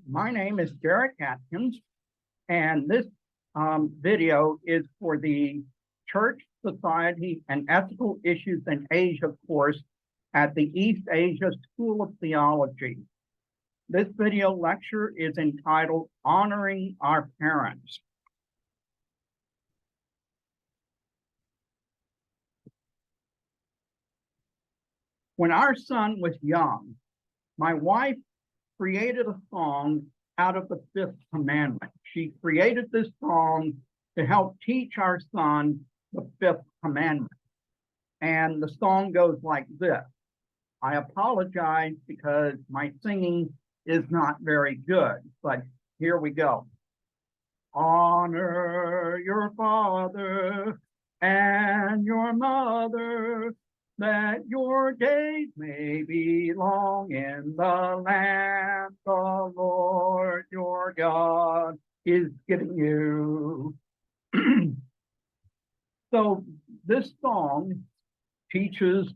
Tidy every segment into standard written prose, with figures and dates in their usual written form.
My name is Derek Atkins, and this video is for the Church, Society, and Ethical Issues in Asia course at the East Asia School of Theology. This video lecture is entitled Honoring Our Parents. When our son was young, my wife created a song out of the fifth commandment. She created this song to help teach our son the fifth commandment. And the song goes like this. I apologize because my singing is not very good, but here we go. Honor your father and your mother, that your days may be long in the land the Lord your God is giving you. So this song teaches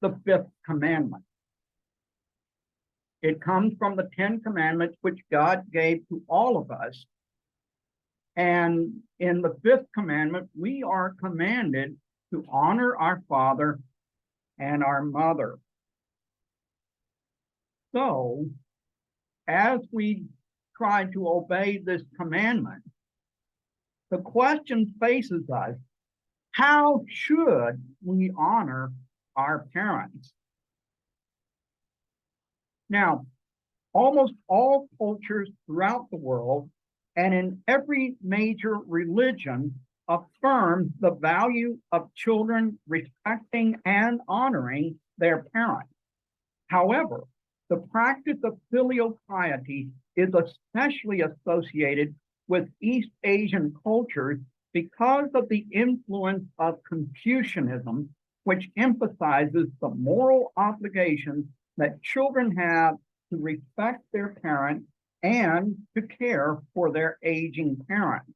the fifth commandment. It comes from the 10 commandments which God gave to all of us. And in the fifth commandment, we are commanded to honor our father and our mother. So, as we try to obey this commandment, the question faces us, how should we honor our parents? Now, almost all cultures throughout the world and in every major religion affirms the value of children respecting and honoring their parents. However, the practice of filial piety is especially associated with East Asian cultures because of the influence of Confucianism, which emphasizes the moral obligations that children have to respect their parents and to care for their aging parents.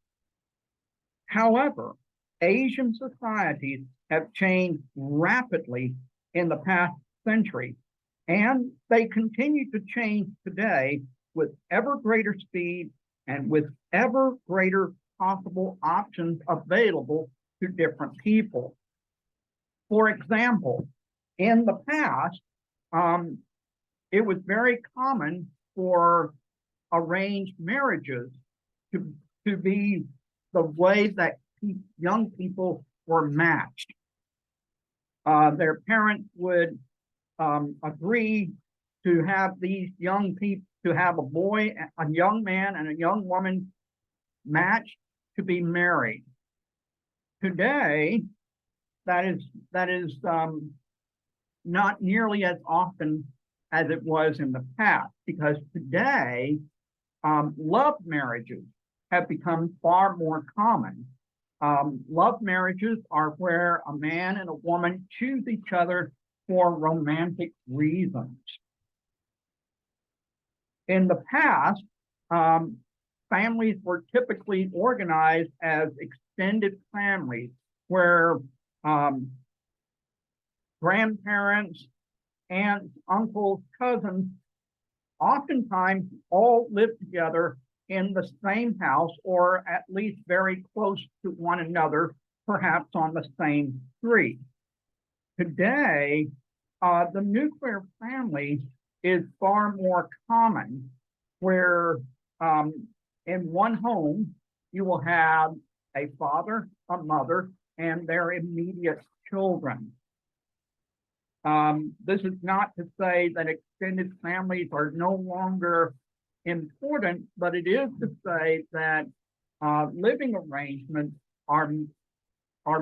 However, Asian societies have changed rapidly in the past century, and they continue to change today with ever greater speed and with ever greater possible options available to different people. For example, in the past, it was very common for arranged marriages to be the way that young people were matched. Their parents would agree to have these young people, to have a young man and a young woman matched to be married. Today, that is not nearly as often as it was in the past, because today, love marriages have become far more common. Love marriages are where a man and a woman choose each other for romantic reasons. In the past, families were typically organized as extended families where grandparents, aunts, uncles, cousins, oftentimes all lived together in the same house, or at least very close to one another, perhaps on the same street. Today, the nuclear family is far more common, where in one home, you will have a father, a mother, and their immediate children. This is not to say that extended families are no longer important, but it is to say that living arrangements are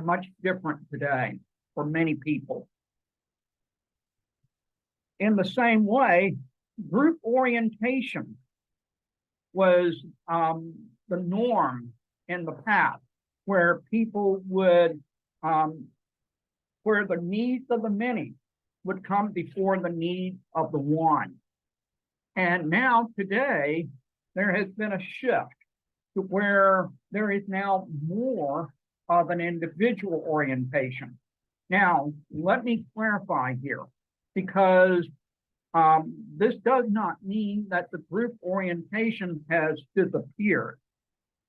much different today for many people. In the same way, group orientation was the norm in the past, where people would, where the needs of the many would come before the needs of the one. And now today, there has been a shift to where there is now more of an individual orientation. Now, let me clarify here, because This does not mean that the group orientation has disappeared,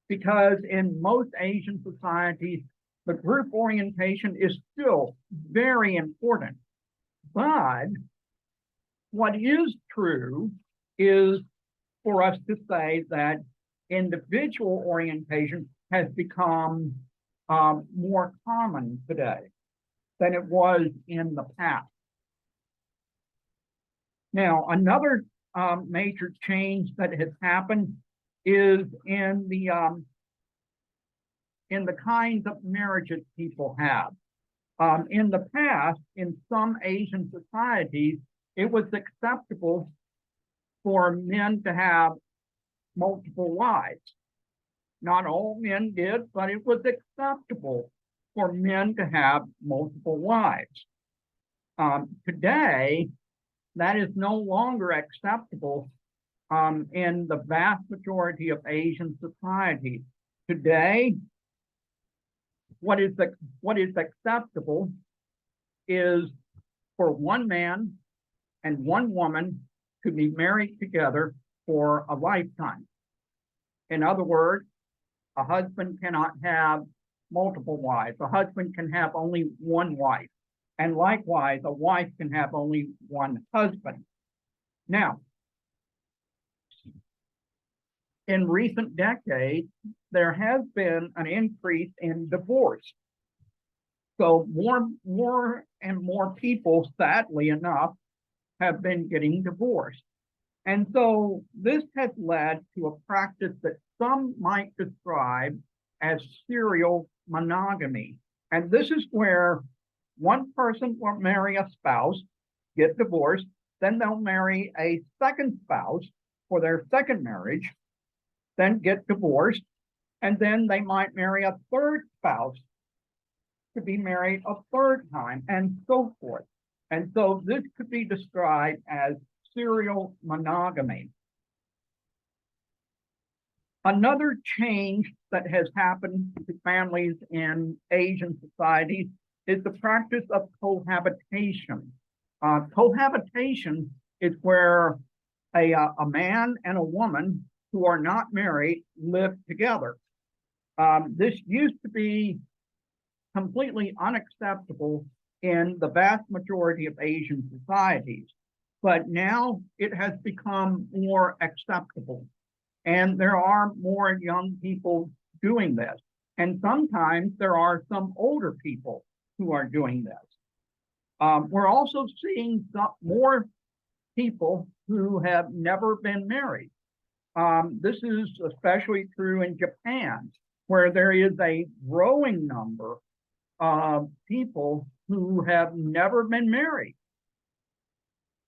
because in most Asian societies, the group orientation is still very important. But what is true is for us to say that individual orientation has become more common today than it was in the past. Now, another major change that has happened is in the kinds of marriages people have. In the past, in some Asian societies, it was acceptable for men to have multiple wives. Not all men did, but it was acceptable for men to have multiple wives. Today, that is no longer acceptable in the vast majority of Asian societies. Today, what is acceptable is for one man and one woman to be married together for a lifetime. In other words, a husband cannot have multiple wives. A husband can have only one wife. And likewise, a wife can have only one husband. Now, in recent decades, there has been an increase in divorce. So more and more people, sadly enough, have been getting divorced. And so this has led to a practice that some might describe as serial monogamy. And this is where one person will marry a spouse, get divorced, then they'll marry a second spouse for their second marriage, then get divorced, and then they might marry a third spouse to be married a third time, and so forth. And so this could be described as serial monogamy. Another change that has happened to families in Asian societies is the practice of cohabitation. Cohabitation is where a man and a woman who are not married live together. This used to be completely unacceptable in the vast majority of Asian societies, but now it has become more acceptable. And there are more young people doing this. And sometimes there are some older people who are doing this. We're also seeing more people who have never been married. This is especially true in Japan, where there is a growing number of people who have never been married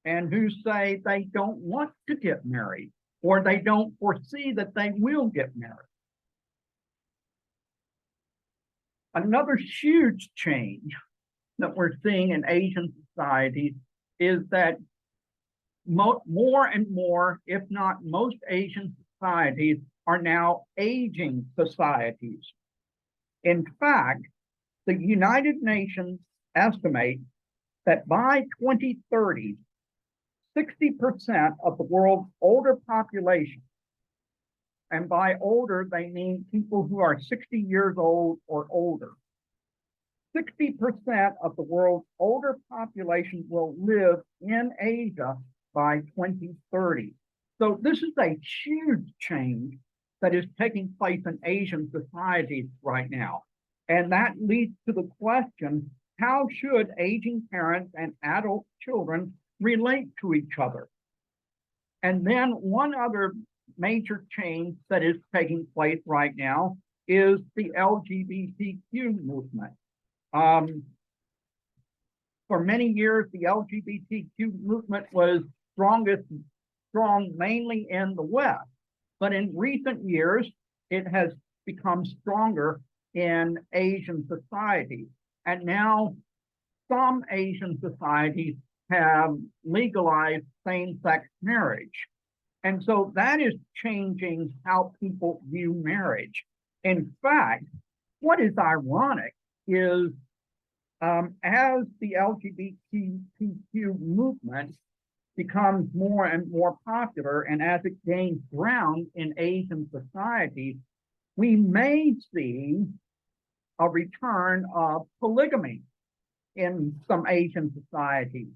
and who say they don't want to get married, or they don't foresee that they will get married. Another huge change that we're seeing in Asian societies is that more and more, if not most Asian societies, are now aging societies. In fact, the United Nations estimate that by 2030, 60% of the world's older population, and by older, they mean people who are 60 years old or older, 60% of the world's older population will live in Asia by 2030. So this is a huge change that is taking place in Asian societies right now. And that leads to the question, how should aging parents and adult children relate to each other? And then one other major change that is taking place right now is the LGBTQ movement. For many years, the LGBTQ movement was strong mainly in the West, but in recent years, it has become stronger in Asian societies. And now some Asian societies have legalized same-sex marriage. And so that is changing how people view marriage. In fact, what is ironic is as the LGBTQ movement becomes more and more popular, and as it gains ground in Asian society, we may see a return of polygamy in some Asian societies,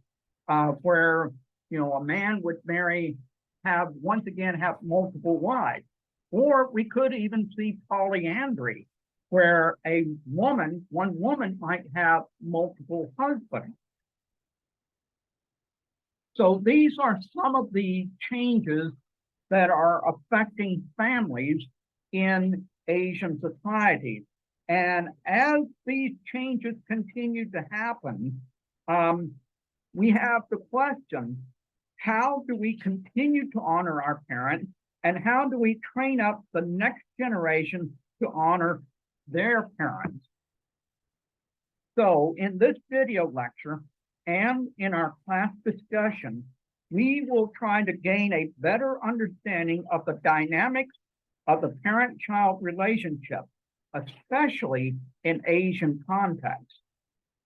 where a man would once again have multiple wives, or we could even see polyandry, where one woman might have multiple husbands. So these are some of the changes that are affecting families in Asian societies. And as these changes continue to happen, we have the question, how do we continue to honor our parents, and how do we train up the next generation to honor their parents? So in this video lecture and in our class discussion, we will try to gain a better understanding of the dynamics of the parent-child relationship, especially in Asian contexts.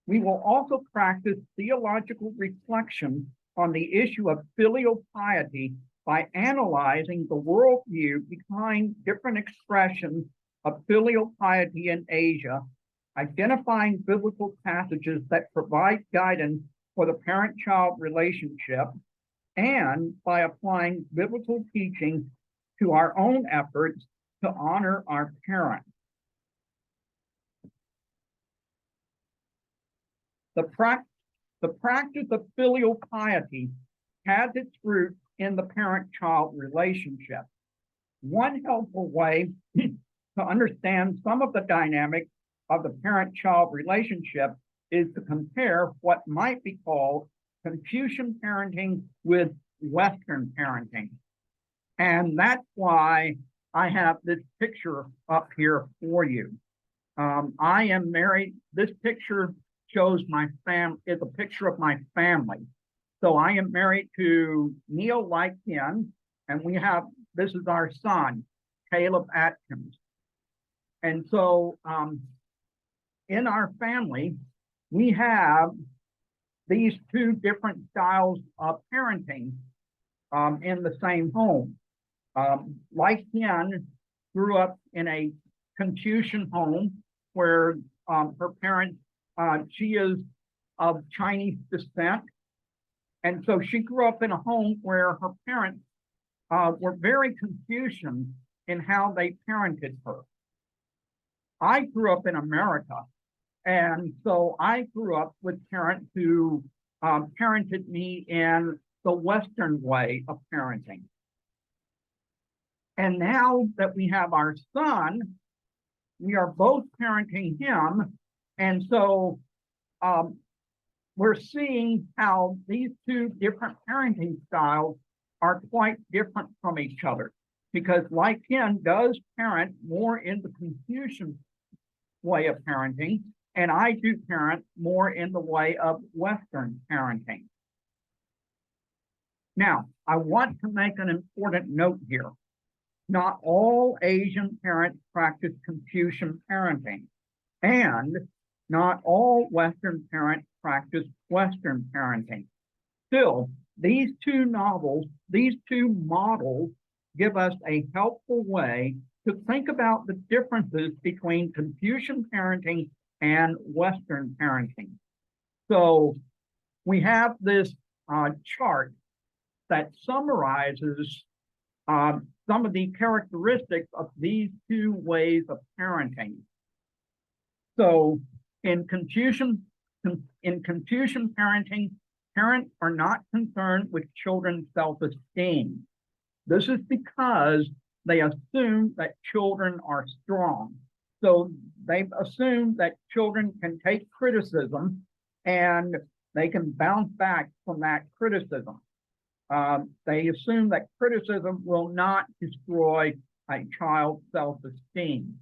We will also practice theological reflection on the issue of filial piety by analyzing the worldview behind different expressions of filial piety in Asia, identifying biblical passages that provide guidance for the parent-child relationship, and by applying biblical teaching to our own efforts to honor our parents. The practice of filial piety has its roots in the parent-child relationship. One helpful way to understand some of the dynamics of the parent-child relationship is to compare what might be called Confucian parenting with Western parenting. And that's why I have this picture up here for you. I am married. This picture shows is a picture of my family. So I am married to Neil Lykin, and this is our son, Caleb Atkins. And so in our family, we have these two different styles of parenting in the same home. Lykin grew up in a Confucian home where her parents, she is of Chinese descent. And so she grew up in a home where her parents were very Confucian in how they parented her. I grew up in America, and so I grew up with parents who parented me in the Western way of parenting. And now that we have our son, we are both parenting him. And so we're seeing how these two different parenting styles are quite different from each other, because Lykin does parent more in the Confucian way of parenting, and I do parent more in the way of Western parenting. Now, I want to make an important note here. Not all Asian parents practice Confucian parenting, and not all Western parents practice Western parenting. Still, these two models give us a helpful way to think about the differences between Confucian parenting and Western parenting. So we have this chart that summarizes some of the characteristics of these two ways of parenting. So in Confucian parenting, parents are not concerned with children's self-esteem. This is because they assume that children are strong. So they assume that children can take criticism and they can bounce back from that criticism. They assume that criticism will not destroy a child's self-esteem.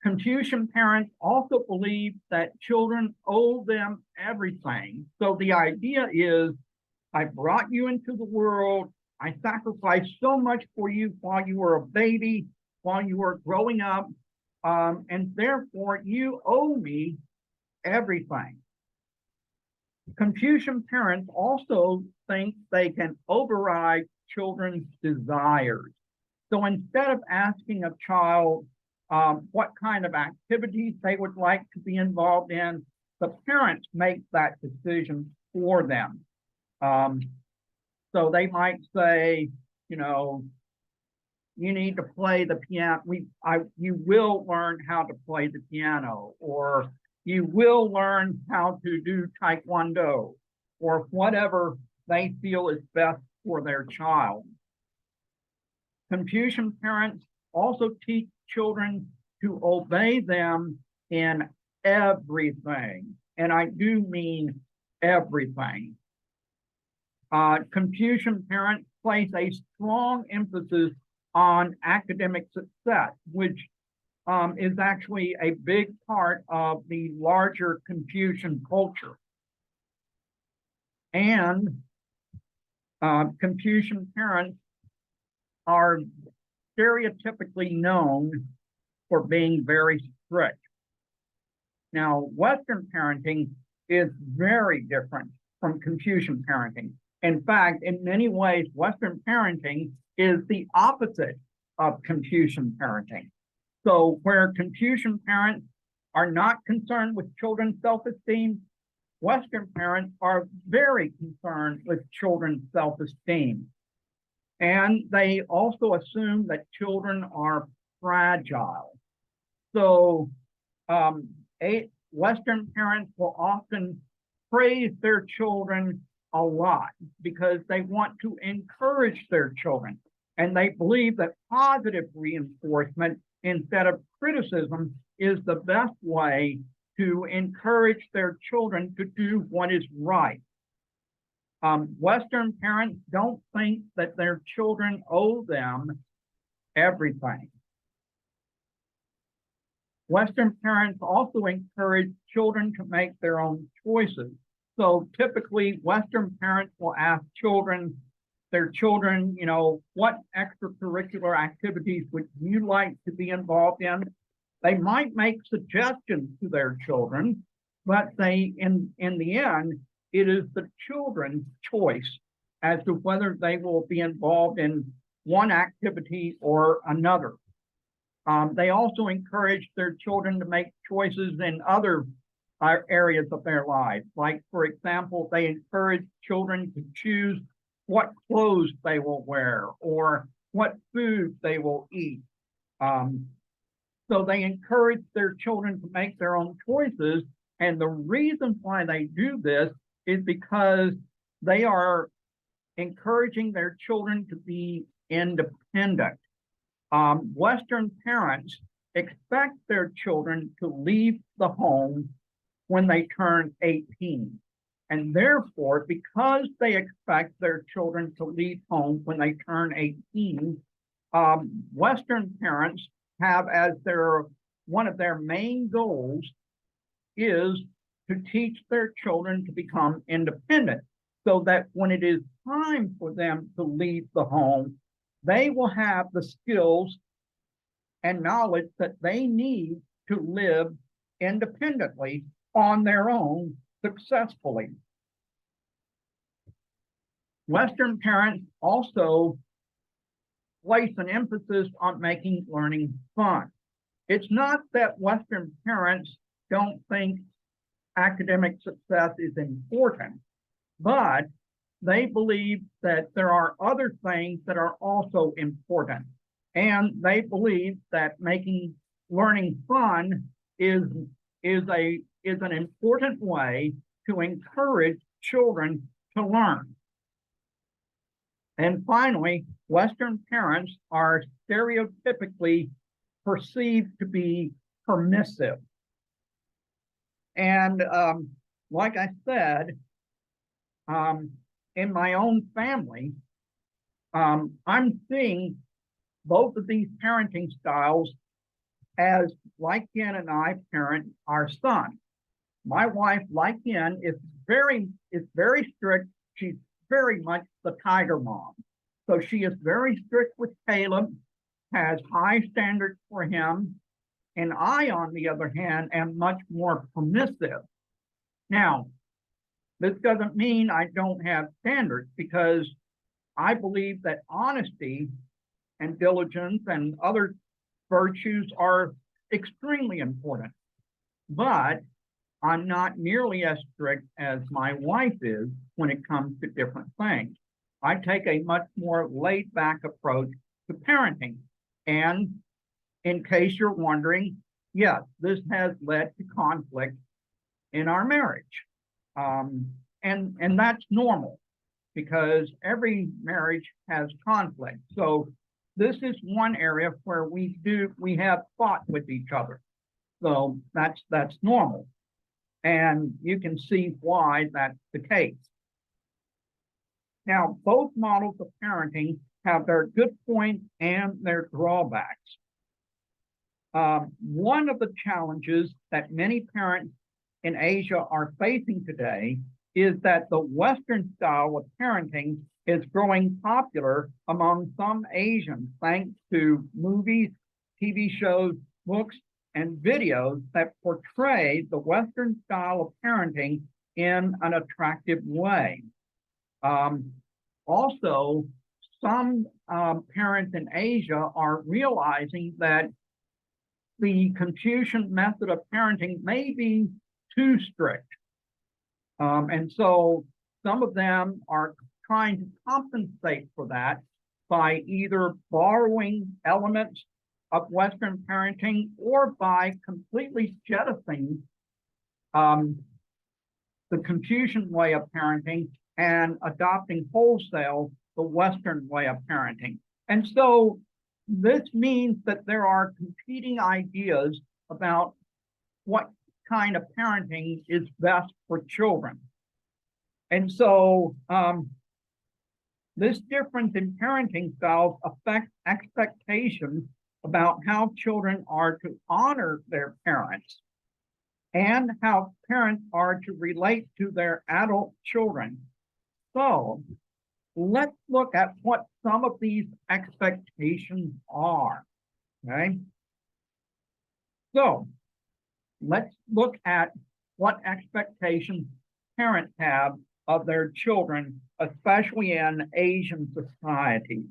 Confucian parents also believe that children owe them everything. So the idea is, I brought you into the world, I sacrificed so much for you while you were a baby, while you were growing up, and therefore you owe me everything. Confucian parents also think they can override children's desires. So instead of asking a child what kind of activities they would like to be involved in, the parents make that decision for them. So they might say, you know, you need to play the piano. You will learn how to play the piano, or you will learn how to do taekwondo, or whatever they feel is best for their child. Confucian parents also teach children to obey them in everything, and I do mean everything. Confucian parents place a strong emphasis on academic success, which is actually a big part of the larger Confucian culture. And Confucian parents are stereotypically known for being very strict. Now, Western parenting is very different from Confucian parenting. In fact, in many ways, Western parenting is the opposite of Confucian parenting. So where Confucian parents are not concerned with children's self-esteem, Western parents are very concerned with children's self-esteem. And they also assume that children are fragile. So Western parents will often praise their children a lot because they want to encourage their children. And they believe that positive reinforcement instead of criticism is the best way to encourage their children to do what is right. Western parents don't think that their children owe them everything. Western parents also encourage children to make their own choices. So typically, Western parents will ask their children, you know, what extracurricular activities would you like to be involved in? They might make suggestions to their children, but in the end, it is the children's choice as to whether they will be involved in one activity or another. They also encourage their children to make choices in other areas of their lives. Like, for example, they encourage children to choose what clothes they will wear or what food they will eat. So they encourage their children to make their own choices. And the reason why they do this is because they are encouraging their children to be independent. Western parents expect their children to leave the home when they turn 18. And therefore, because they expect their children to leave home when they turn 18, Western parents have as one of their main goals is to teach their children to become independent so that when it is time for them to leave the home, they will have the skills and knowledge that they need to live independently on their own successfully. Western parents also place an emphasis on making learning fun. It's not that Western parents don't think academic success is important, but they believe that there are other things that are also important. And they believe that making learning fun is an important way to encourage children to learn. And finally, Western parents are stereotypically perceived to be permissive. And like I said, in my own family, I'm seeing both of these parenting styles as like Yen and I parent our son. My wife, like Yen, is very strict. She's very much the tiger mom. So she is very strict with Caleb, has high standards for him. And I, on the other hand, am much more permissive. Now, This doesn't mean I don't have standards, because I believe that honesty and diligence and other virtues are extremely important. But I'm not nearly as strict as my wife is when it comes to different things. I take a much more laid back approach to parenting. And in case you're wondering, yes, this has led to conflict in our marriage. And that's normal, because every marriage has conflict. So this is one area where we have fought with each other. So that's normal. And you can see why that's the case. Now, both models of parenting have their good points and their drawbacks. One of the challenges that many parents in Asia are facing today is that the Western style of parenting is growing popular among some Asians, thanks to movies, TV shows, books, and videos that portray the Western style of parenting in an attractive way. Also, some parents in Asia are realizing that the Confucian method of parenting may be too strict. And so some of them are trying to compensate for that by either borrowing elements of Western parenting or by completely jettisoning the Confucian way of parenting and adopting wholesale the Western way of parenting. And so this means that there are competing ideas about what kind of parenting is best for children. And so this difference in parenting styles affects expectations about how children are to honor their parents and how parents are to relate to their adult children. So let's look at what some of these expectations are, okay? So let's look at what expectations parents have of their children, especially in Asian societies.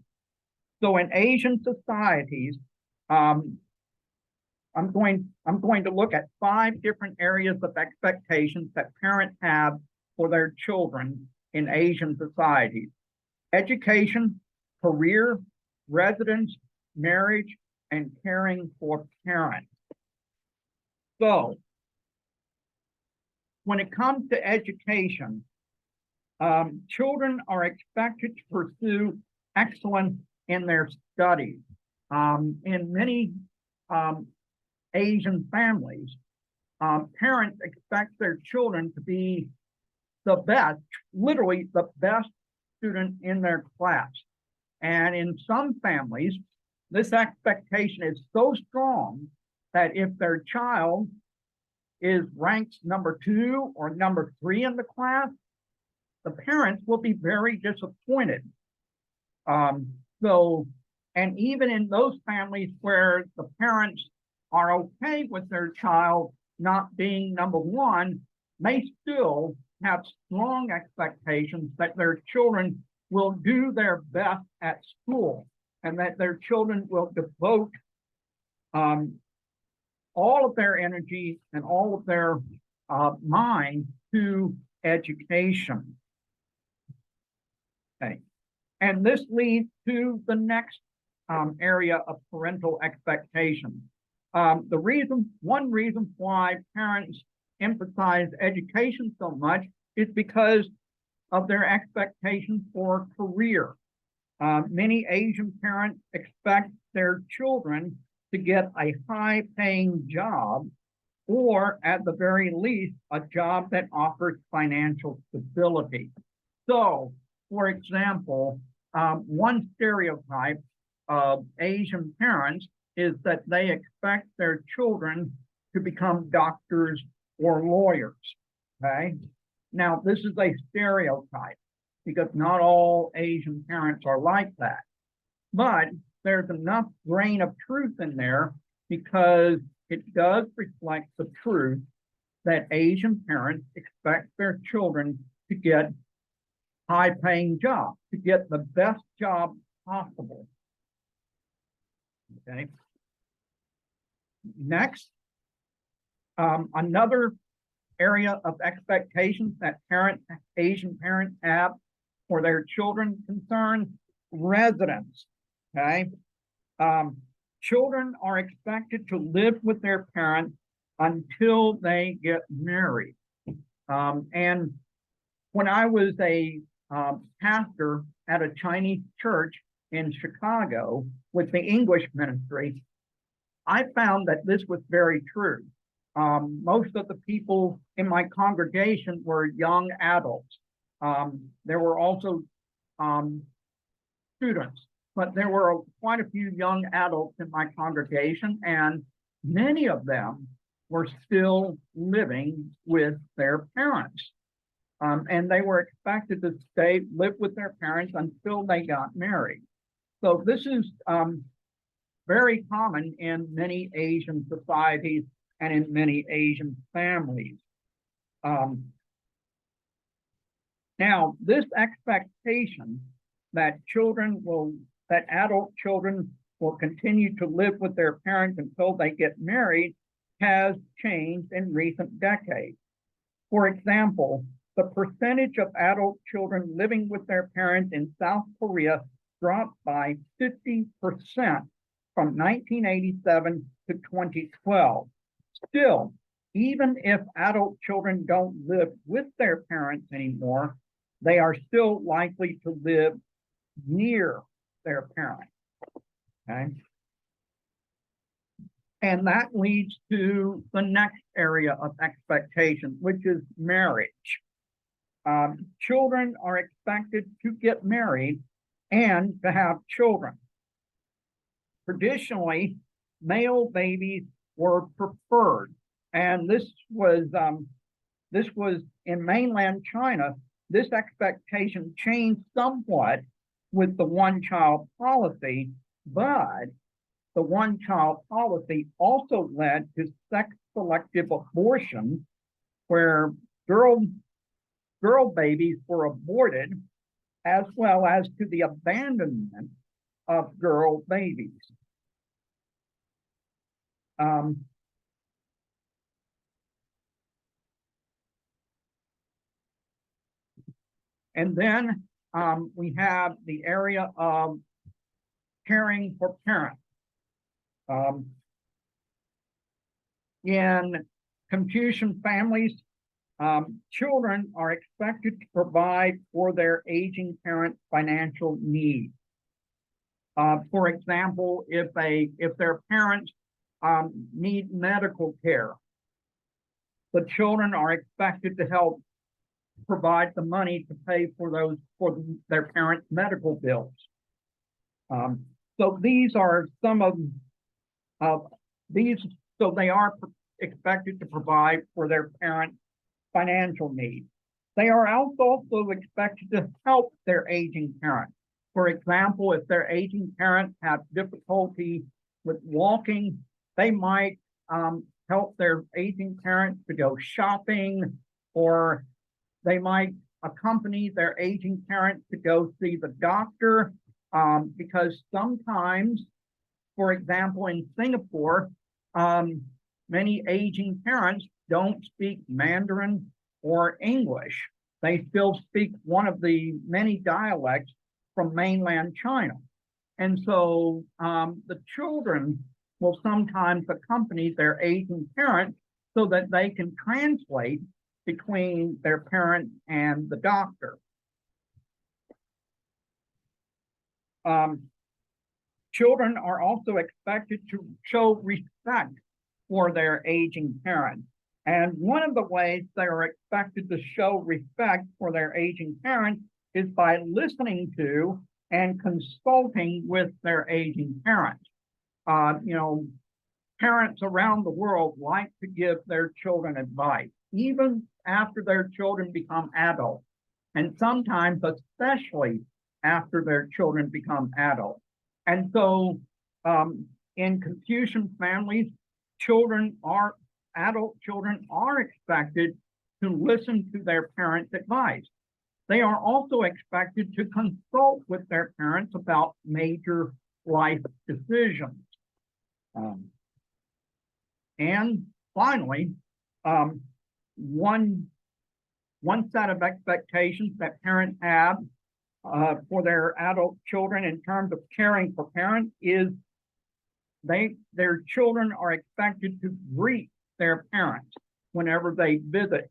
So in Asian societies, I'm going to look at 5 different areas of expectations that parents have for their children in Asian societies: education, career, residence, marriage, and caring for parents. So when it comes to education, children are expected to pursue excellence in their studies. In many Asian families, parents expect their children to be the best, literally the best student in their class. And in some families, this expectation is so strong that if their child is ranked number 2 or number 3 in the class, the parents will be very disappointed. And even in those families where the parents are okay with their child not being number 1, they still have strong expectations that their children will do their best at school and that their children will devote all of their energy and all of their mind to education. Okay. And this leads to the next area of parental expectations. One reason why parents emphasize education so much is because of their expectations for career. Many Asian parents expect their children to get a high-paying job, or at the very least, a job that offers financial stability. So, for example, one stereotype of Asian parents is that they expect their children to become doctors or lawyers, okay? Now, this is a stereotype because not all Asian parents are like that. But there's enough grain of truth in there because it does reflect the truth that Asian parents expect their children to get high-paying jobs, to get the best job possible. Okay. Next, another area of expectations that Asian parents have for their children concerns residence. Okay. Children are expected to live with their parents until they get married. And when I was a pastor at a Chinese church in Chicago with the English ministry, I found that this was very true. Most of the people in my congregation were young adults. There were also students, but there were quite a few young adults in my congregation, and many of them were still living with their parents. And they were expected to live with their parents until they got married. So this is very common in many Asian societies and in many Asian families. Now, this expectation that adult children will continue to live with their parents until they get married has changed in recent decades. For example, the percentage of adult children living with their parents in South Korea dropped by 50% from 1987 to 2012. Still, even if adult children don't live with their parents anymore, they are still likely to live near their parents. Okay. And that leads to the next area of expectation, which is marriage. Children are expected to get married and to have children. Traditionally, male babies were preferred, and this was in mainland China. This expectation changed somewhat with the one-child policy, but the one-child policy also led to sex-selective abortion, where girl babies were aborted, as well as to the abandonment of girl babies. And then we have the area of caring for parents. In Confucian families, children are expected to provide for their aging parents' financial needs. For example, if their parents need medical care, the children are expected to help provide the money to pay for their parents' medical bills. So these are some of these. So they are expected to provide for their parents' financial needs. They are also expected to help their aging parents. For example, if their aging parents have difficulty with walking, they might help their aging parents to go shopping, or they might accompany their aging parents to go see the doctor, because sometimes, for example, in Singapore, many aging parents don't speak Mandarin or English. They still speak one of the many dialects from mainland China. And so the children will sometimes accompany their aging parents so that they can translate between their parent and the doctor. Children are also expected to show respect for their aging parents. And one of the ways they are expected to show respect for their aging parents is by listening to and consulting with their aging parents. Parents around the world like to give their children advice, even after their children become adults, and sometimes especially after their children become adults. And so in Confucian families, adult children are expected to listen to their parents' advice. they are also expected to consult with their parents about major life decisions. And finally, one set of expectations that parents have for their adult children in terms of caring for parents is their children are expected to greet their parents whenever they visit.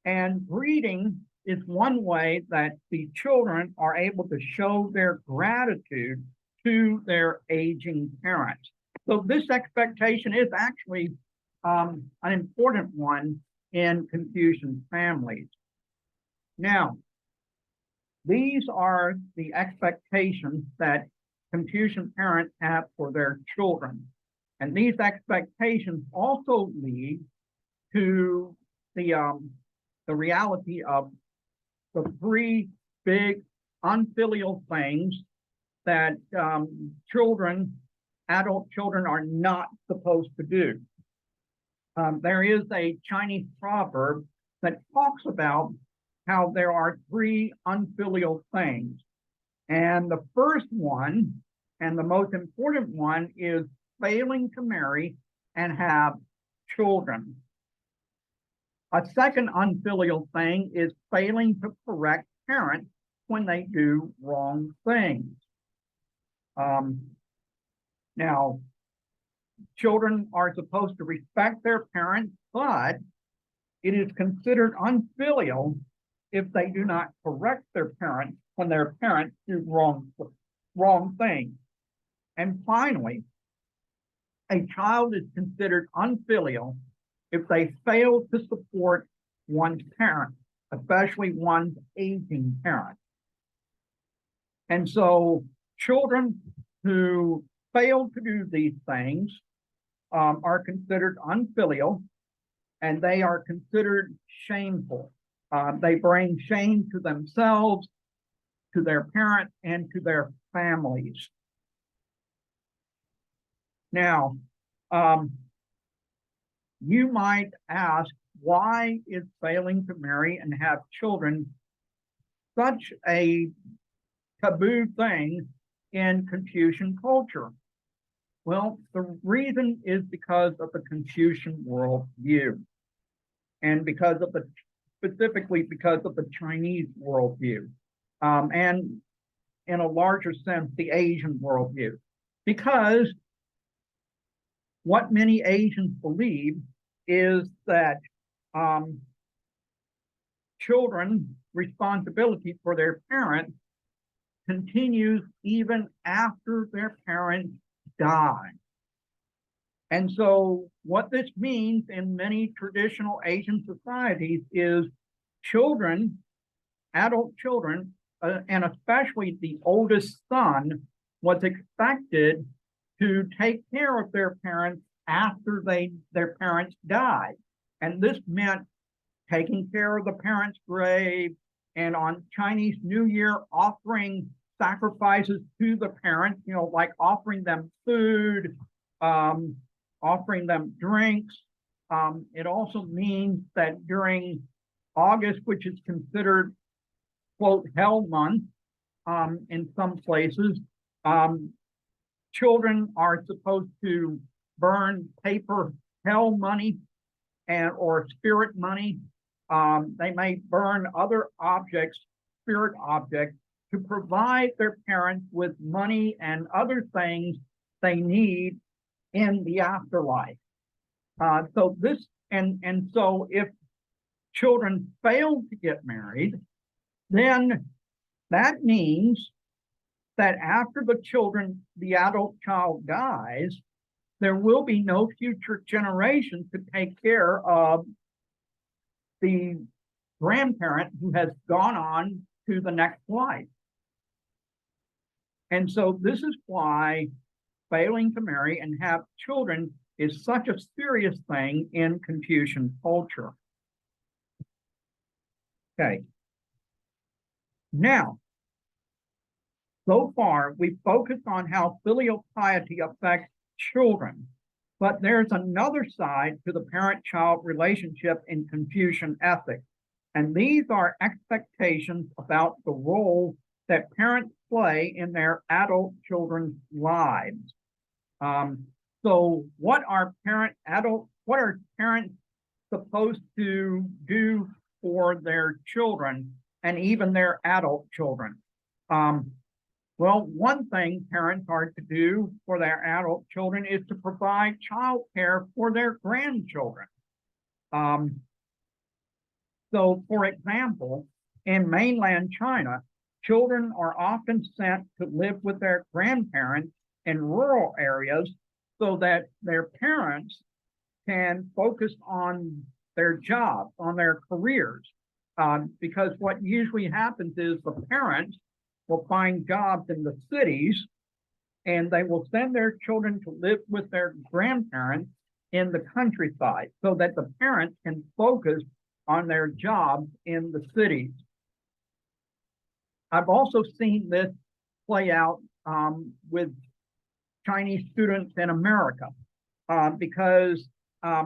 And greeting is one way that the children are able to show their gratitude to their aging parents. So this expectation is actually an important one in Confucian families. Now, these are the expectations that Confucian parents have for their children. And these expectations also lead to the reality of the three big unfilial things that adult children are not supposed to do. There is a Chinese proverb that talks about how there are three unfilial things. And the first one, and the most important one, is failing to marry and have children. A second unfilial thing is failing to correct parents when they do wrong things. Now, children are supposed to respect their parents, but it is considered unfilial if they do not correct their parents when their parents do wrong things. And finally, a child is considered unfilial if they fail to support one's parent, especially one's aging parent. And so children who fail to do these things are considered unfilial, and they are considered shameful. They bring shame to themselves, to their parents, and to their families. Now, you might ask, why is failing to marry and have children such a taboo thing in Confucian culture? Well, the reason is because of the Confucian worldview, and specifically because of the Chinese worldview, and in a larger sense, the Asian worldview. Because what many Asians believe is that children's responsibility for their parents continues even after their parents die. And so what this means in many traditional Asian societies is children, adult children, and especially the oldest son, was expected to take care of their parents after their parents died. And this meant taking care of the parents' grave, and on Chinese New Year, offering sacrifices to the parents, like offering them food, offering them drinks. It also means that during August, which is considered, quote, hell month in some places, children are supposed to burn paper hell money or spirit money. They may burn other objects, spirit objects, to provide their parents with money and other things they need in the afterlife. So if children fail to get married, then that means that after the adult child dies, there will be no future generation to take care of the grandparent who has gone on to the next life. And so this is why failing to marry and have children is such a serious thing in Confucian culture. Okay. Now, so far, we've focused on how filial piety affects children, but there's another side to the parent-child relationship in Confucian ethics, And these are expectations about the role that parents play in their adult children's lives. So what are parents supposed to do for their children and even their adult children? Well, one thing parents are to do for their adult children is to provide child care for their grandchildren. So, for example, in mainland China, children are often sent to live with their grandparents in rural areas so that their parents can focus on their jobs, on their careers. Because what usually happens is the parents will find jobs in the cities and they will send their children to live with their grandparents in the countryside so that the parents can focus on their jobs in the cities. I've also seen this play out with Chinese students in America because a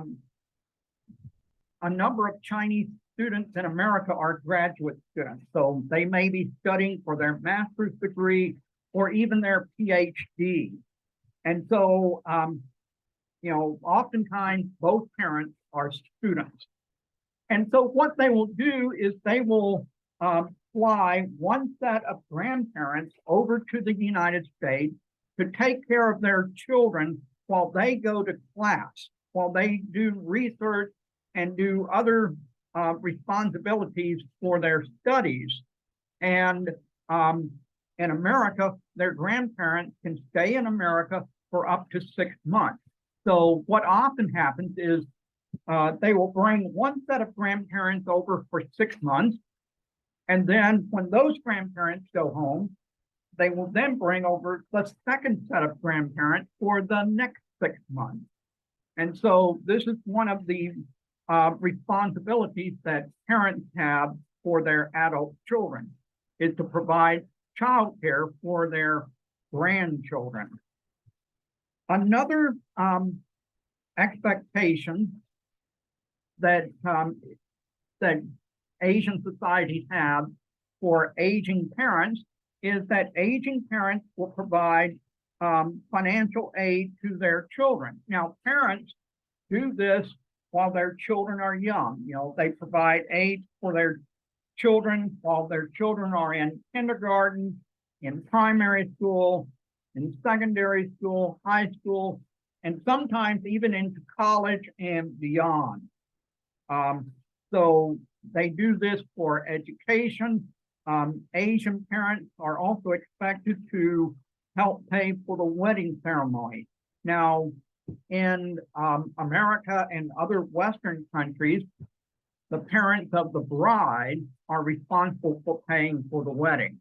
number of Chinese students in America are graduate students. So they may be studying for their master's degree or even their PhD. And so, oftentimes both parents are students. And so what they will do is they will fly one set of grandparents over to the United States to take care of their children while they go to class, while they do research and do other responsibilities for their studies. And in America, their grandparents can stay in America for up to 6 months. So what often happens is they will bring one set of grandparents over for 6 months. And then when those grandparents go home, they will then bring over the second set of grandparents for the next 6 months. And so this is one of the responsibilities that parents have for their adult children, is to provide childcare for their grandchildren. Another expectation that Asian societies have for aging parents is that aging parents will provide financial aid to their children. Now, parents do this while their children are young. They provide aid for their children while their children are in kindergarten, in primary school, in secondary school, high school, and sometimes even into college and beyond. So they do this for education. Asian parents are also expected to help pay for the wedding ceremony. Now, in America and other Western countries, the parents of the bride are responsible for paying for the wedding.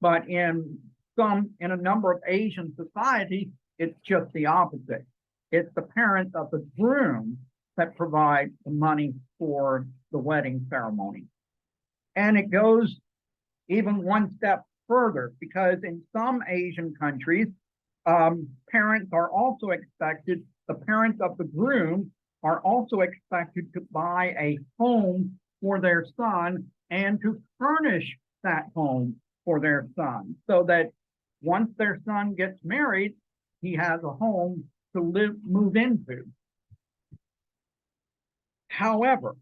But in a number of Asian societies, it's just the opposite. It's the parents of the groom that provide the money for the wedding ceremony. And it goes even one step further, because in some Asian countries, parents are also expected, the parents of the groom are also expected to buy a home for their son and to furnish that home for their son, so that once their son gets married, he has a home to move into. However,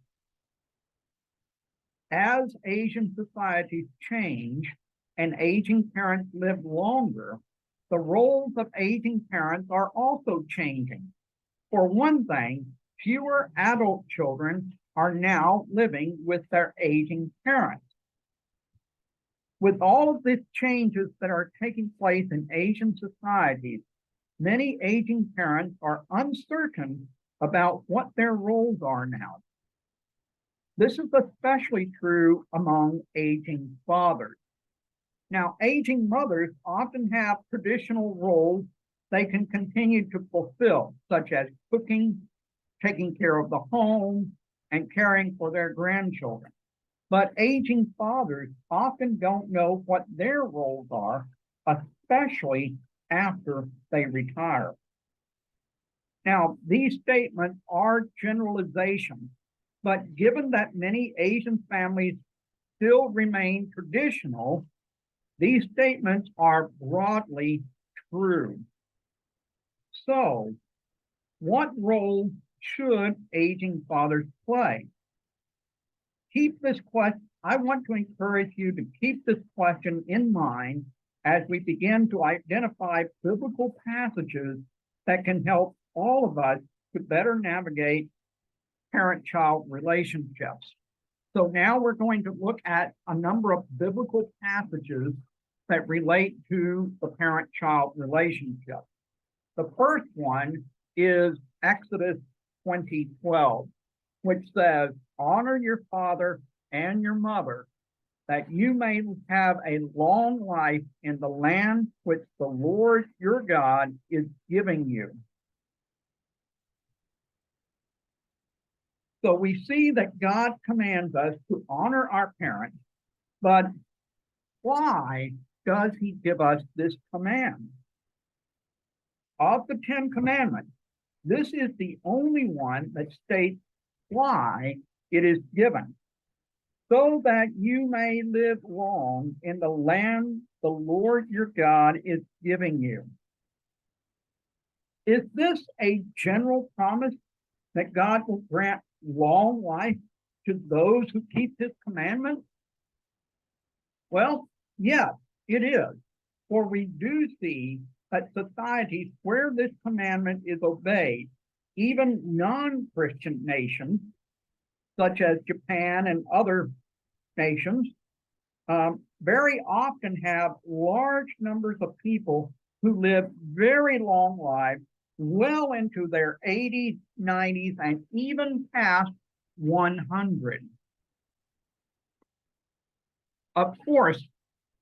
as Asian societies change and aging parents live longer, the roles of aging parents are also changing. For one thing, fewer adult children are now living with their aging parents. With all of these changes that are taking place in Asian societies, many aging parents are uncertain about what their roles are now. This is especially true among aging fathers. Now, aging mothers often have traditional roles they can continue to fulfill, such as cooking, taking care of the home, and caring for their grandchildren. But aging fathers often don't know what their roles are, especially after they retire. Now, these statements are generalizations, But given that many Asian families still remain traditional, these statements are broadly true. So, what role should aging fathers play? I want to encourage you to keep this question in mind as we begin to identify biblical passages that can help all of us to better navigate parent-child relationships. So now we're going to look at a number of biblical passages that relate to the parent-child relationship. The first one is Exodus 20:12, which says, honor your father and your mother, that you may have a long life in the land which the Lord your God is giving you. So we see that God commands us to honor our parents, but why does he give us this command? Of the 10 commandments, this is the only one that states why it is given, so that you may live long in the land the Lord your God is giving you. Is this a general promise that God will grant long life to those who keep his commandments? Well, yes, it is. For we do see that societies where this commandment is obeyed, even non-Christian nations, such as Japan and other nations, very often have large numbers of people who live very long lives, well into their 80s, 90s, and even past 100. Of course,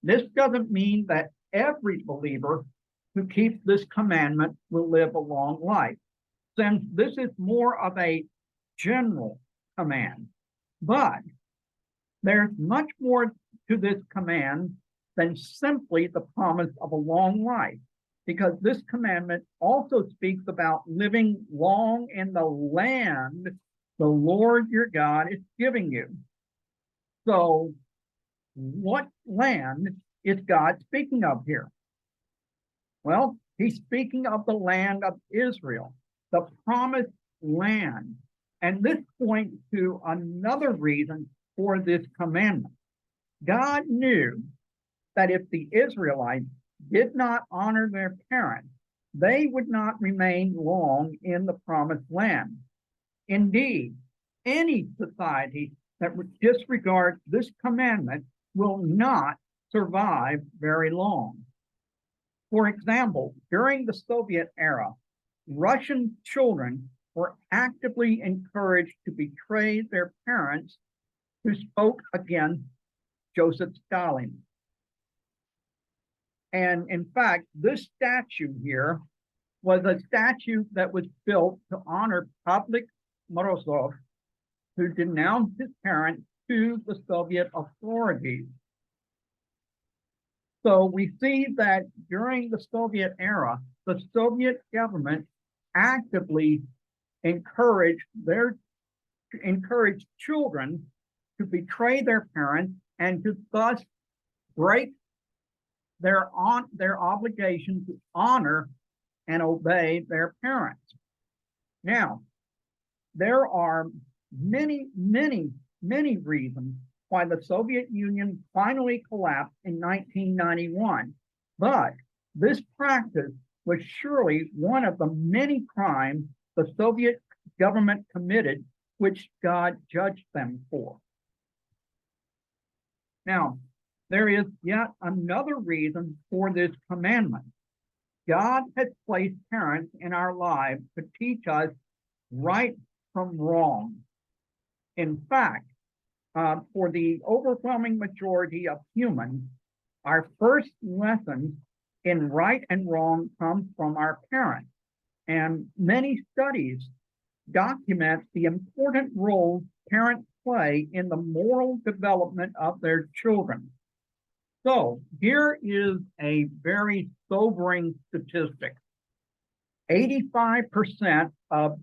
this doesn't mean that every believer who keeps this commandment will live a long life, since this is more of a general command. But there's much more to this command than simply the promise of a long life, because this commandment also speaks about living long in the land the Lord your God is giving you. So, what land is God speaking of here? Well, he's speaking of the land of Israel, the promised land. And this points to another reason for this commandment. God knew that if the Israelites did not honor their parents, they would not remain long in the promised land. Indeed, any society that would disregard this commandment will not survive very long. For example, during the Soviet era, Russian children were actively encouraged to betray their parents who spoke against Joseph Stalin. And in fact, this statue here was a statue that was built to honor Pavlik Morozov, who denounced his parents to the Soviet authorities. So we see that during the Soviet era, the Soviet government actively encouraged children to betray their parents and to thus break their obligation to honor and obey their parents. Now, there are many reasons why the Soviet Union finally collapsed in 1991. But this practice was surely one of the many crimes the Soviet government committed, which God judged them for. Now, there is yet another reason for this commandment. God has placed parents in our lives to teach us right from wrong. In fact, for the overwhelming majority of humans, our first lessons in right and wrong come from our parents. And many studies document the important role parents play in the moral development of their children. So here is a very sobering statistic. 85% of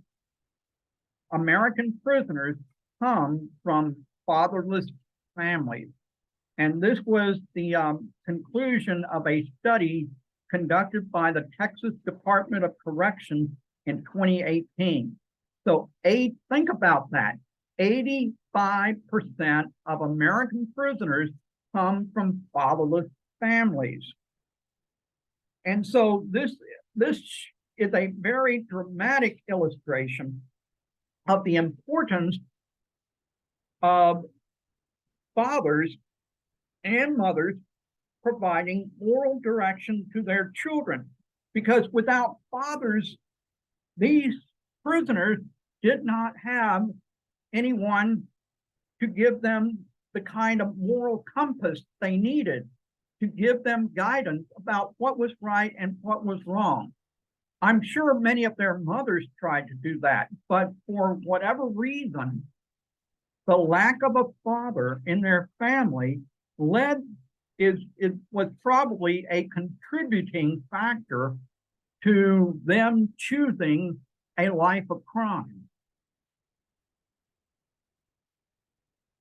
American prisoners come from fatherless families. And this was the conclusion of a study conducted by the Texas Department of Corrections in 2018. So think about that. 85% of American prisoners come from fatherless families. And so this is a very dramatic illustration of the importance of fathers and mothers providing moral direction to their children. Because without fathers, these prisoners did not have anyone to give them the kind of moral compass they needed to give them guidance about what was right and what was wrong. I'm sure many of their mothers tried to do that, but for whatever reason, the lack of a father in their family was probably a contributing factor to them choosing a life of crime.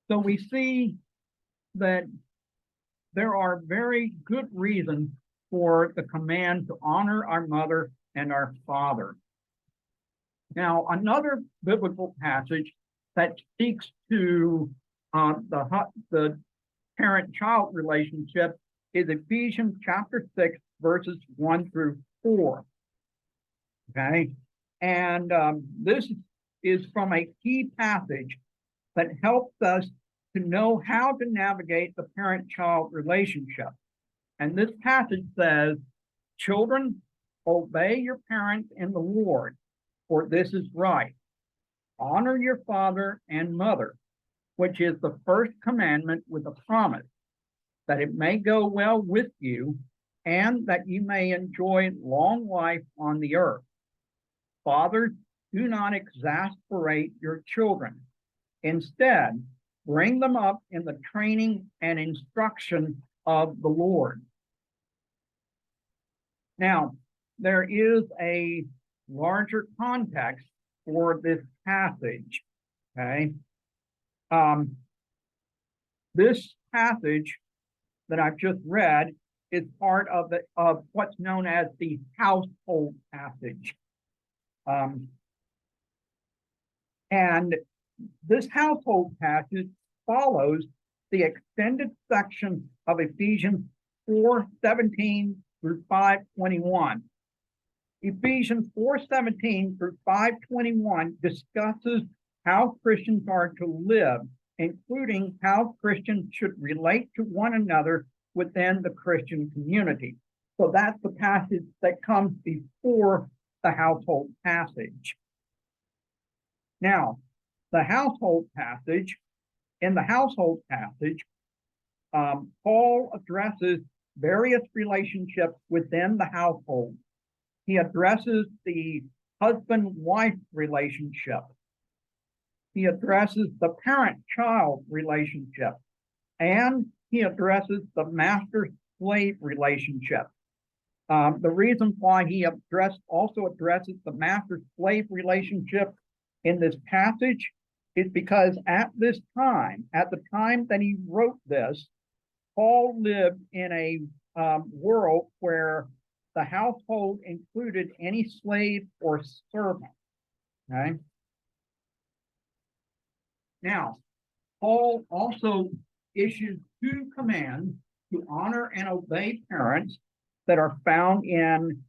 So we see that there are very good reasons for the command to honor our mother and our father. Now, another biblical passage that speaks to the parent-child relationship is Ephesians chapter 6, verses 1 through 4. Okay, and this is from a key passage that helps us to know how to navigate the parent-child relationship. And this passage says, "Children, obey your parents in the Lord, for this is right. Honor your father and mother, which is the first commandment with a promise, that it may go well with you and that you may enjoy long life on the earth. Fathers, do not exasperate your children. Instead, bring them up in the training and instruction of the Lord." Now, there is a larger context for this passage, okay? This passage that I've just read is part of what's known as the household passage. And this household passage follows the extended section of Ephesians 4:17 through 5:21. Ephesians 4:17 through 5:21 discusses how Christians are to live, including how Christians should relate to one another within the Christian community. So that's the passage that comes before the household passage. Now, in the household passage, Paul addresses various relationships within the household. He addresses the husband-wife relationship. He addresses the parent-child relationship. And he addresses the master-slave relationship. The reason why he also addresses the master-slave relationship in this passage is because at the time that he wrote this, Paul lived in a world where the household included any slave or servant. Okay. Now, Paul also issued two commands to honor and obey parents that are found in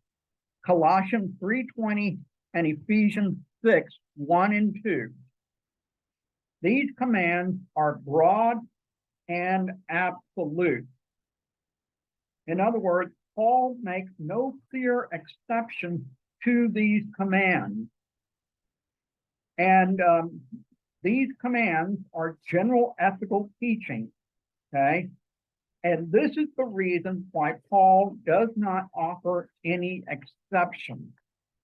Colossians 3:20 and Ephesians 6:1 and 2. These commands are broad and absolute. In other words, Paul makes no clear exception to these commands. And these commands are general ethical teaching, okay? And this is the reason why Paul does not offer any exceptions,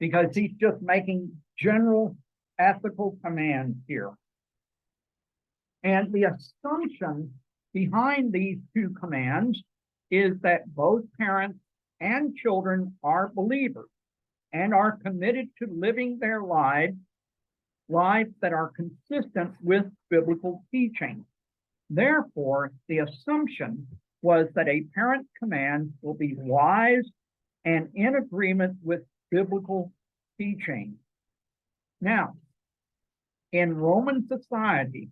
because he's just making general ethical commands here. And the assumption behind these two commands is that both parents and children are believers and are committed to living their lives life that are consistent with biblical teaching. Therefore, the assumption was that a parent's command will be wise and in agreement with biblical teaching. Now, in Roman society,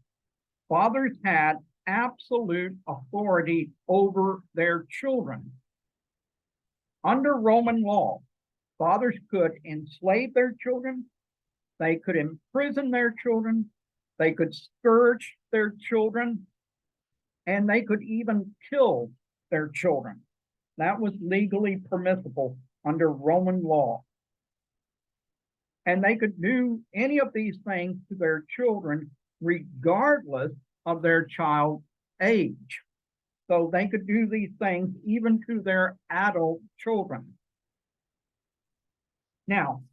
fathers had absolute authority over their children. Under Roman law, fathers could enslave their children, they could imprison their children, they could scourge their children, and they could even kill their children. That was legally permissible under Roman law. And they could do any of these things to their children regardless of their child's age. So they could do these things even to their adult children. Now,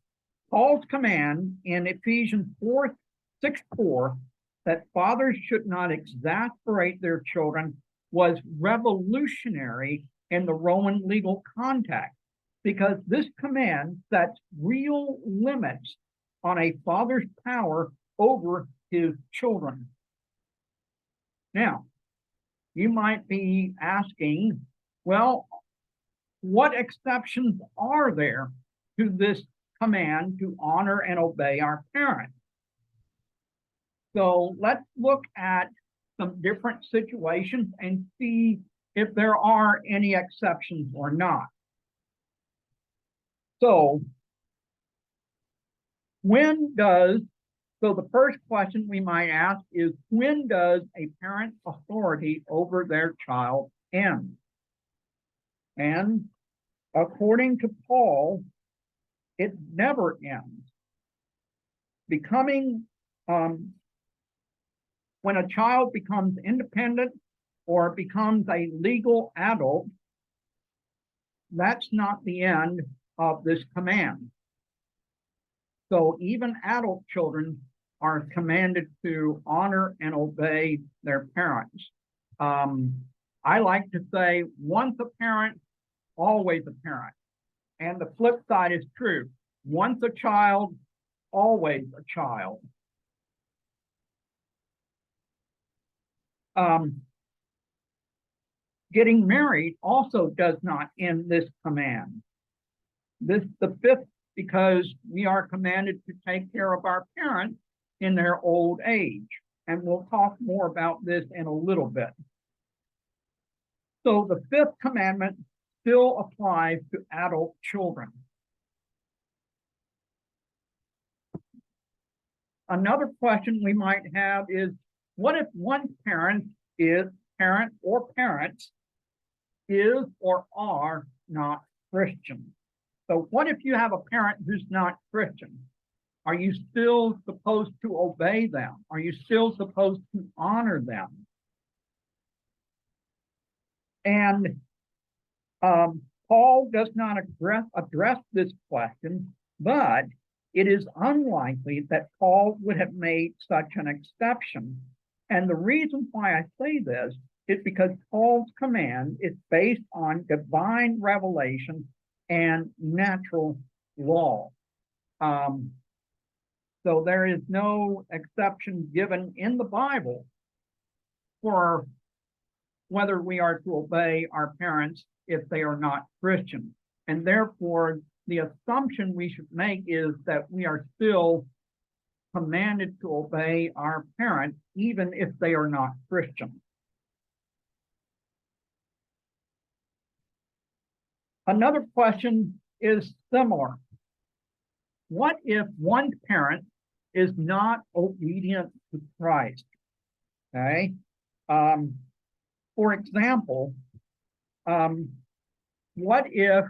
Paul's command in Ephesians 6:4 that fathers should not exasperate their children was revolutionary in the Roman legal context, because this command sets real limits on a father's power over his children. Now, you might be asking, well, what exceptions are there to this command to honor and obey our parents? So let's look at some different situations and see if there are any exceptions or not. So the first question we might ask is, when does a parent's authority over their child end? And according to Paul, it never ends. When a child becomes independent or becomes a legal adult, that's not the end of this command. So even adult children are commanded to honor and obey their parents. I like to say, once a parent, always a parent. And the flip side is true. Once a child, always a child. Getting married also does not end this command. The fifth, because we are commanded to take care of our parents in their old age. And we'll talk more about this in a little bit. So the fifth commandment still applies to adult children. Another question we might have is, what if one parent or parents is or are not Christian? So what if you have a parent who's not Christian? Are you still supposed to obey them? Are you still supposed to honor them? And Paul does not address this question, but it is unlikely that Paul would have made such an exception. And the reason why I say this is because Paul's command is based on divine revelation and natural law. So there is no exception given in the Bible for whether we are to obey our parents if they are not Christian. And therefore, the assumption we should make is that we are still commanded to obey our parents, even if they are not Christian. Another question is similar. What if one parent is not obedient to Christ? Okay. For example, what if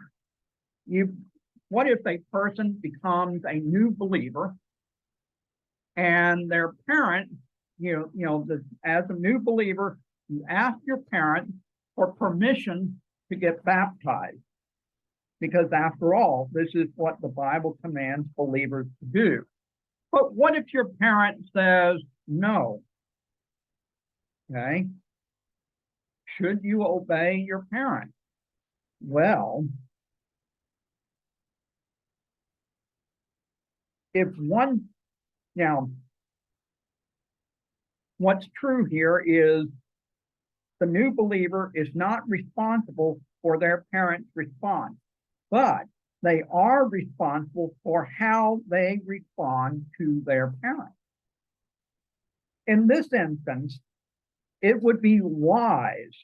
a person becomes a new believer and their parent, as a new believer, you ask your parent for permission to get baptized? Because after all, this is what the Bible commands believers to do. But what if your parent says no? Okay. Should you obey your parent? Well, if one Now, what's true here is the new believer is not responsible for their parents' response, but they are responsible for how they respond to their parents. In this instance, it would be wise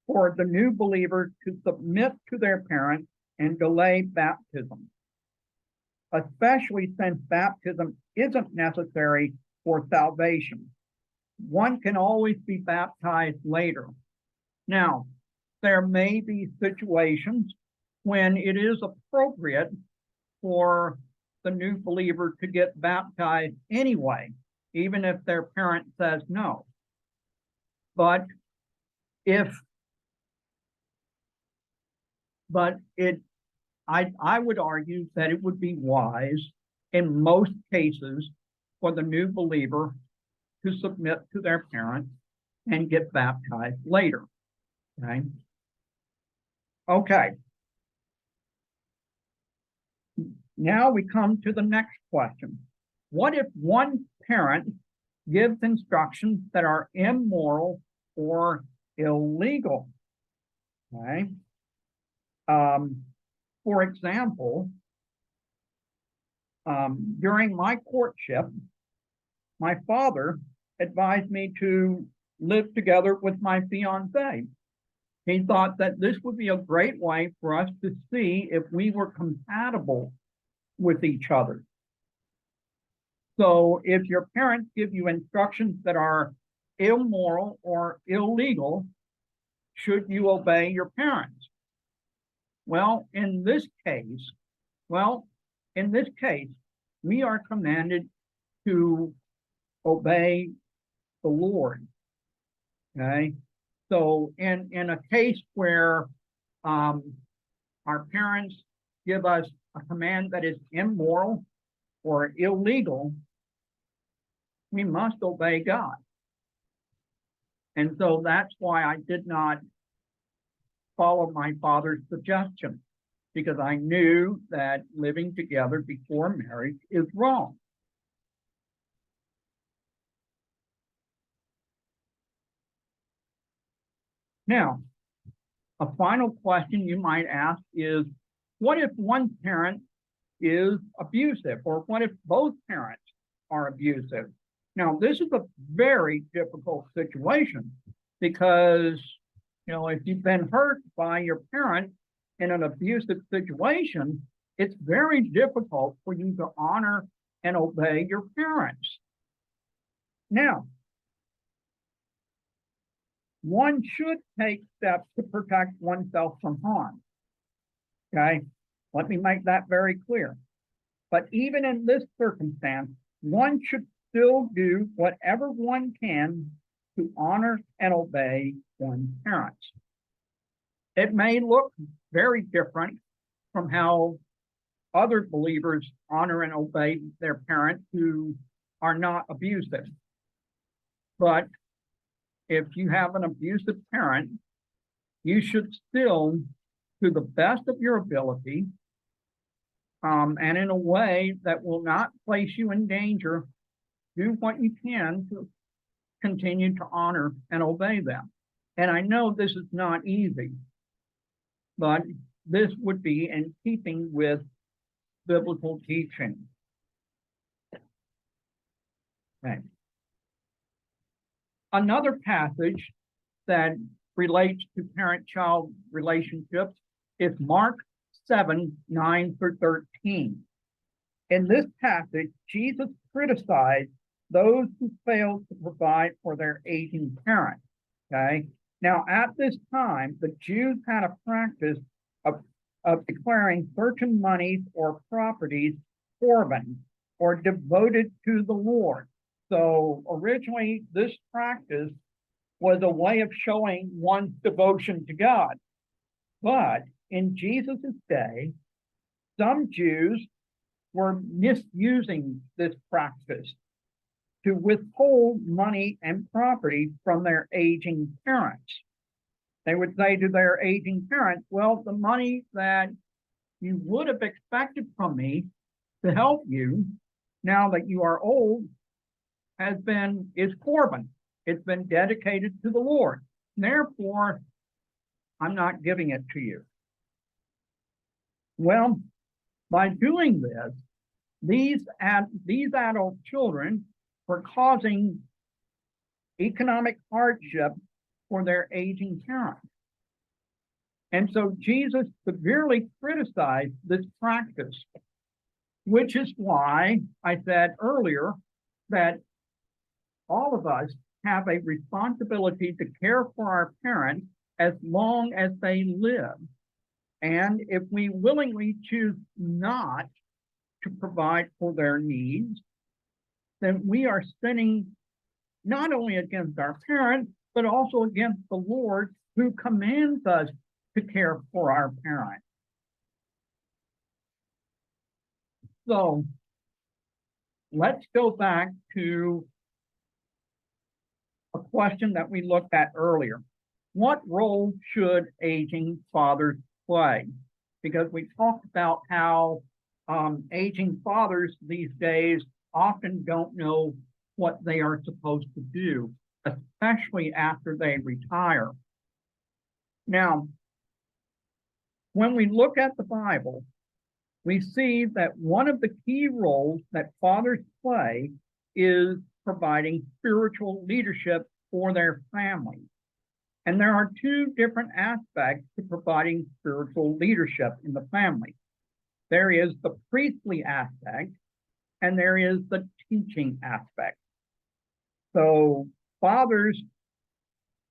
for the new believer to submit to their parents and delay baptism, especially since baptism isn't necessary for salvation. One can always be baptized later. Now, there may be situations when it is appropriate for the new believer to get baptized anyway, even if their parent says no. But I would argue that it would be wise in most cases for the new believer to submit to their parents and get baptized later. Okay. Okay. Now we come to the next question. What if one parent gives instructions that are immoral or illegal? Okay. For example, during my courtship, my father advised me to live together with my fiancée. He thought that this would be a great way for us to see if we were compatible with each other. So if your parents give you instructions that are immoral or illegal, should you obey your parents? Well, in this case, we are commanded to obey the Lord. Okay. So in a case where our parents give us a command that is immoral or illegal, we must obey God. And so that's why I did not follow my father's suggestion, because I knew that living together before marriage is wrong. Now, a final question you might ask is, what if one parent is abusive, or what if both parents are abusive? Now, this is a very difficult situation because, if you've been hurt by your parent in an abusive situation, it's very difficult for you to honor and obey your parents. Now, one should take steps to protect oneself from harm. Okay, let me make that very clear. But even in this circumstance, one should still do whatever one can to honor and obey one's parents. It may look very different from how other believers honor and obey their parents who are not abusive. But if you have an abusive parent, you should still, to the best of your ability, and in a way that will not place you in danger, do what you can to continue to honor and obey them. And I know this is not easy, but this would be in keeping with biblical teaching. Okay. Another passage that relates to parent-child relationships is Mark 7:9-13. In this passage, Jesus criticized those who failed to provide for their aging parents. Okay. Now, at this time, the Jews had a practice of declaring certain monies or properties forbidden or devoted to the Lord. So originally, this practice was a way of showing one's devotion to God. But in Jesus' day, some Jews were misusing this practice to withhold money and property from their aging parents. They would say to their aging parents, well, the money that you would have expected from me to help you, now that you are old is Corban. It's been dedicated to the Lord. Therefore, I'm not giving it to you. Well, by doing this, these adult children were causing economic hardship for their aging parents. And so Jesus severely criticized this practice, which is why I said earlier that all of us have a responsibility to care for our parents as long as they live. And if we willingly choose not to provide for their needs, then we are sinning not only against our parents, but also against the Lord, who commands us to care for our parents. So let's go back to a question that we looked at earlier. What role should aging fathers play? Because we talked about how aging fathers these days often don't know what they are supposed to do, especially after they retire. Now, when we look at the Bible, we see that one of the key roles that fathers play is providing spiritual leadership for their family. And there are two different aspects to providing spiritual leadership in the family. There is the priestly aspect, and there is the teaching aspect. So fathers,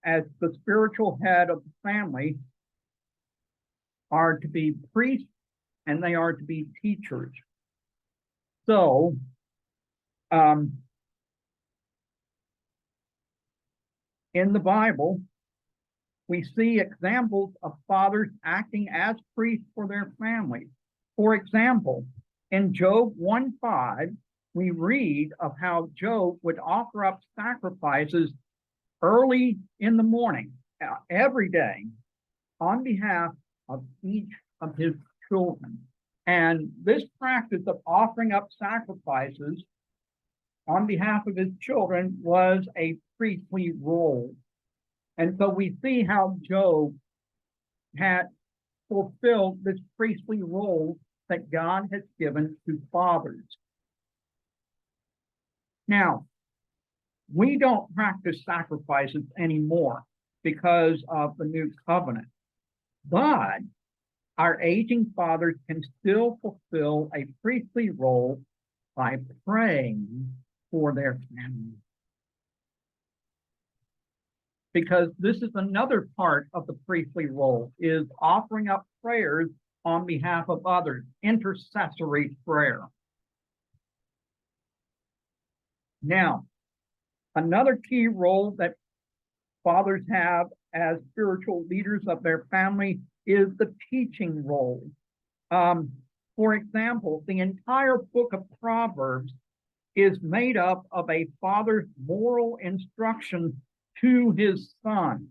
as the spiritual head of the family, are to be priests and they are to be teachers. So in the Bible, we see examples of fathers acting as priests for their families. For example, in Job 1:5, we read of how Job would offer up sacrifices early in the morning, every day, on behalf of each of his children. And this practice of offering up sacrifices on behalf of his children was a priestly role. And so we see how Job had fulfilled this priestly role that God has given to fathers. Now, we don't practice sacrifices anymore because of the new covenant, but our aging fathers can still fulfill a priestly role by praying for their family. Because this is another part of the priestly role, is offering up prayers on behalf of others, intercessory prayer. Now, another key role that fathers have as spiritual leaders of their family is the teaching role. For example, the entire book of Proverbs is made up of a father's moral instruction to his son.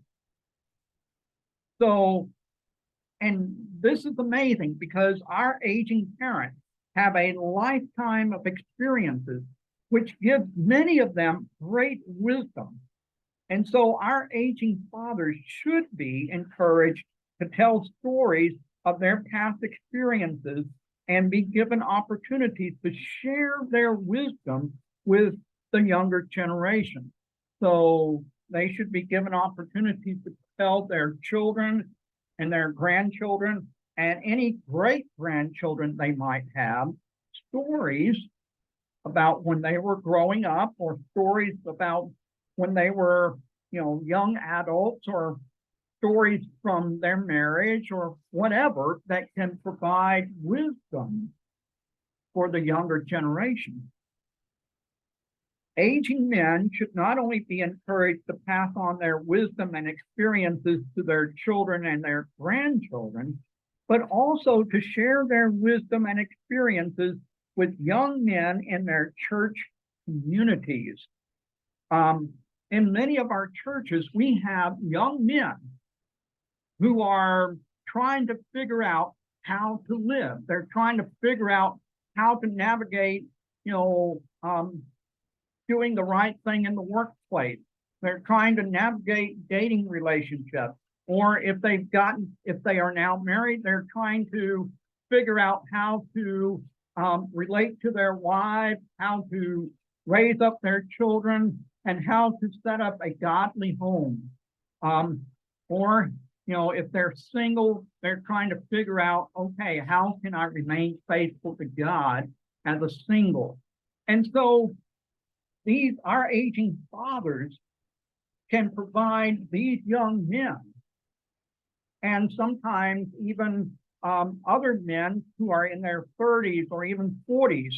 So, and this is amazing because our aging parents have a lifetime of experiences, which gives many of them great wisdom. And so our aging fathers should be encouraged to tell stories of their past experiences and be given opportunities to share their wisdom with the younger generation. So they should be given opportunities to tell their children and their grandchildren and any great-grandchildren they might have stories about when they were growing up, or stories about when they were, young adults, or stories from their marriage, or whatever that can provide wisdom for the younger generation. Aging men should not only be encouraged to pass on their wisdom and experiences to their children and their grandchildren, but also to share their wisdom and experiences with young men in their church communities. In many of our churches, we have young men who are trying to figure out how to live. They're trying to figure out how to navigate, doing the right thing in the workplace. They're trying to navigate dating relationships. Or if they are now married, they're trying to figure out how to relate to their wives, how to raise up their children, and how to set up a godly home. Or if they're single, they're trying to figure out, okay, how can I remain faithful to God as a single? And so our aging fathers can provide these young men, and sometimes even other men who are in their 30s or even 40s,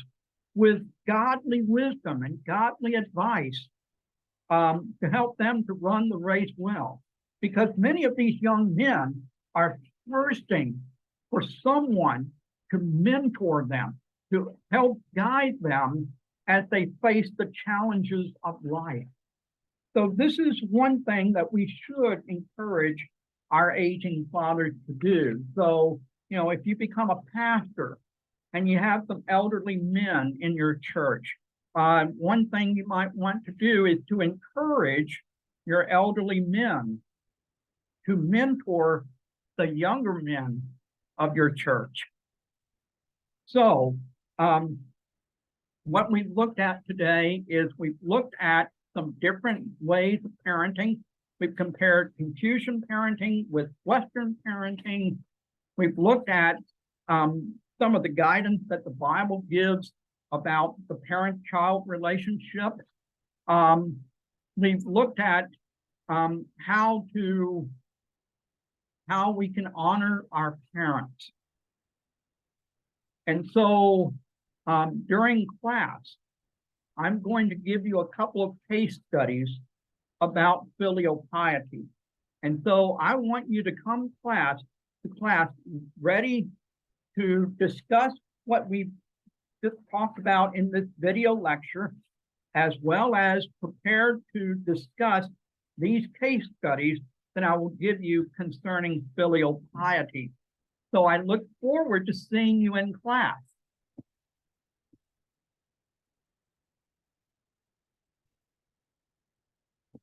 with godly wisdom and godly advice to help them to run the race well. Because many of these young men are thirsting for someone to mentor them, to help guide them as they face the challenges of life. So this is one thing that we should encourage our aging fathers to do. So, if you become a pastor and you have some elderly men in your church, one thing you might want to do is to encourage your elderly men to mentor the younger men of your church. So, what we've looked at today is we've looked at some different ways of parenting. We've compared Confucian parenting with Western parenting. We've looked at some of the guidance that the Bible gives about the parent-child relationship. We've looked at how we can honor our parents. And so during class, I'm going to give you a couple of case studies about filial piety. And so I want you to come to class ready to discuss what we've just talked about in this video lecture, as well as prepared to discuss these case studies that I will give you concerning filial piety. So I look forward to seeing you in class.